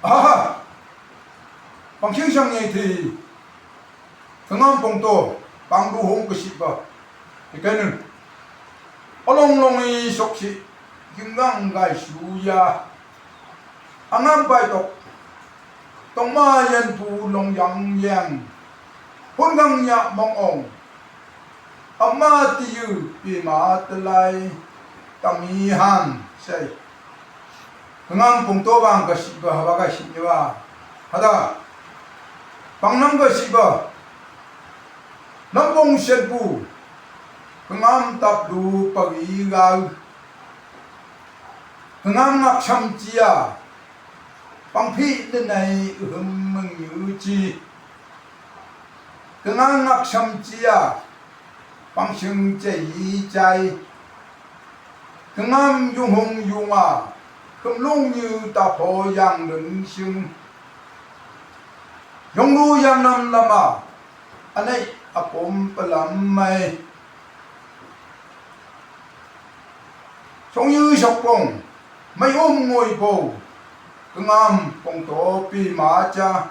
à bằng khiêng sang này thì thằng ông bông to bằng đủ hông cái gì ba thì cái này ông long ấy sốc xị kim ngang gai suya anh em bài tập tông ma yên tu long yang yang hôn ngang nhạc mong ông amma tiu pi ma telai kami han sei ngam pung to bang ka si ba ba ka si ni ba hada pangnam ka si ba nampong sen pu ngam tap du pagi ga ngam nak cham chia pang phi den nai mừng như chi ngam nak cham chia bằng sinh chạy chạy ngam dung hùng dung à không luôn như ta phò yang đừng sinh dung lu yang nam nam à anh ấy apom pelam mai sống như sọc bông mấy ngồi bầu ngam bông to pi má cha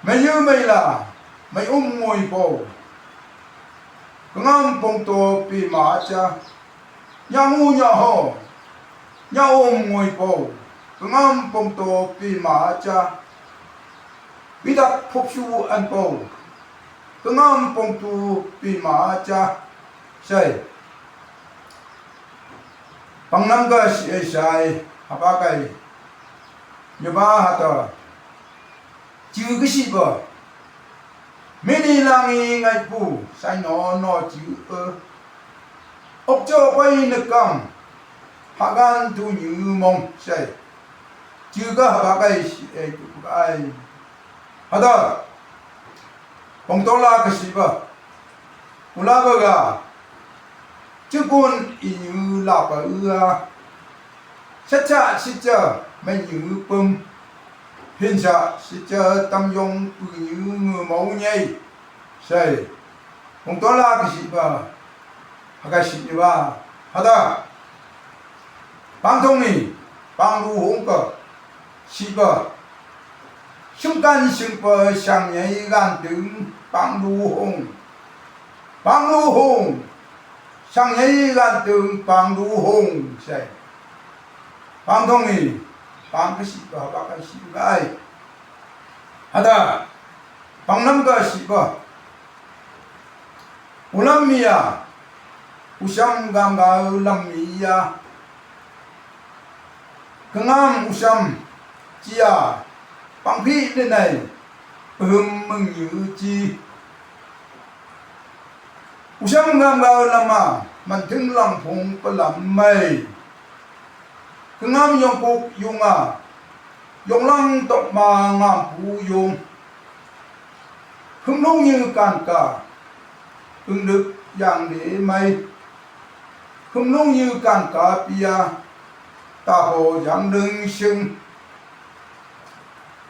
mấy như mấy là mấy ngồi bầu ngam bông to pi má cha nhà ngu nhà hồ nhà ngồi bầu ngam bông to pi má cha bị đặt phục su ăn bầu ngam bông to pi má cha say bằng năm cái say apa cái như ba hạt chữ cái gì vậy mini langi ngai pu sai no chữ ốc cho quay nước cam hạ gan tu như mong say chữ cái apa cái ai hạt bông to la cái gì vậy mula baga chứ con như là bờ sát chạ xí chờ mấy như bơm hiện sa xí chờ tâm dung như người mẫu nhây say bông to la cái gì ba cái gì ba hada bang thông ni bang lu hong cơ xí ba xung can xung bờ sang nhây gan đứng bang lu hong sang nhây gan đứng bang lu hong say bang thông ni bang cái gì ba cái gì ba hada bang năm cái gì ba ulam mia usam ganga ulam mia ngam usam chia bang phi đây này mừng như chi usam ganga ulam mà mình thương lòng phụng có làm mày ngam yong cục yung à yong lăng tộc mà ngam phù yung không đúng như càn cả ứng đức yang để mây không đúng như càn cả pia ta hồ yang đừng sưng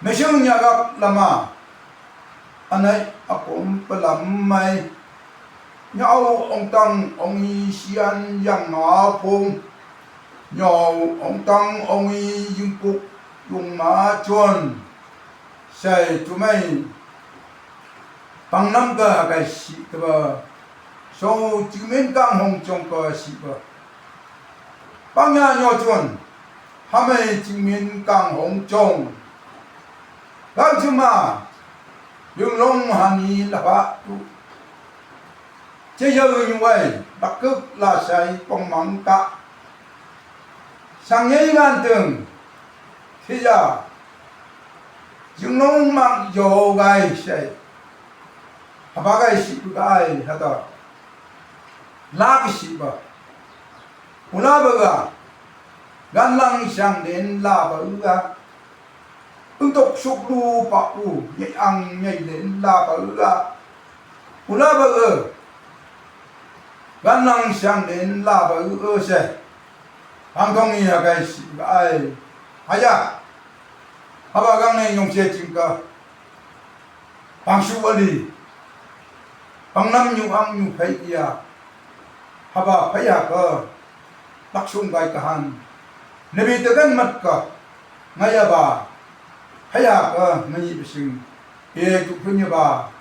mấy sưng nhà gặp làm à anh ấy cũng phải làm mày nhau ông tăng ông y xian yang ngõ phong nhau ông tăng ông y dương cục dùng má chuồn xây chúng mày bằng năm cái gì đó số chứng minh căng hồng trong cái gì đó bằng nhà nhỏ chuồn ham mê chứng minh căng hồng trong các chú mà dùng long hành là ba chế giờ như vậy đặc cực là sai bằng mắng cả sang nhây gan tường thì giờ dùng long mang dầu gai sai apa cái gì gai hata la cái gì ba mula baga gan lang sang đến la baga ứng tục sụp đu bạc đu nhảy ăn nhảy đến la baga mula baga gan lang sang đến la baga se hàng thông như cái gì gai haya apa gang này nhung chơi chim cả bằng su ali bằng năm nhung ăn nhung phải kia haba phải à cơ đặc sung gai cả han nabi tegan mat ka ngaya ba haya ka ngani bising e tu punya ba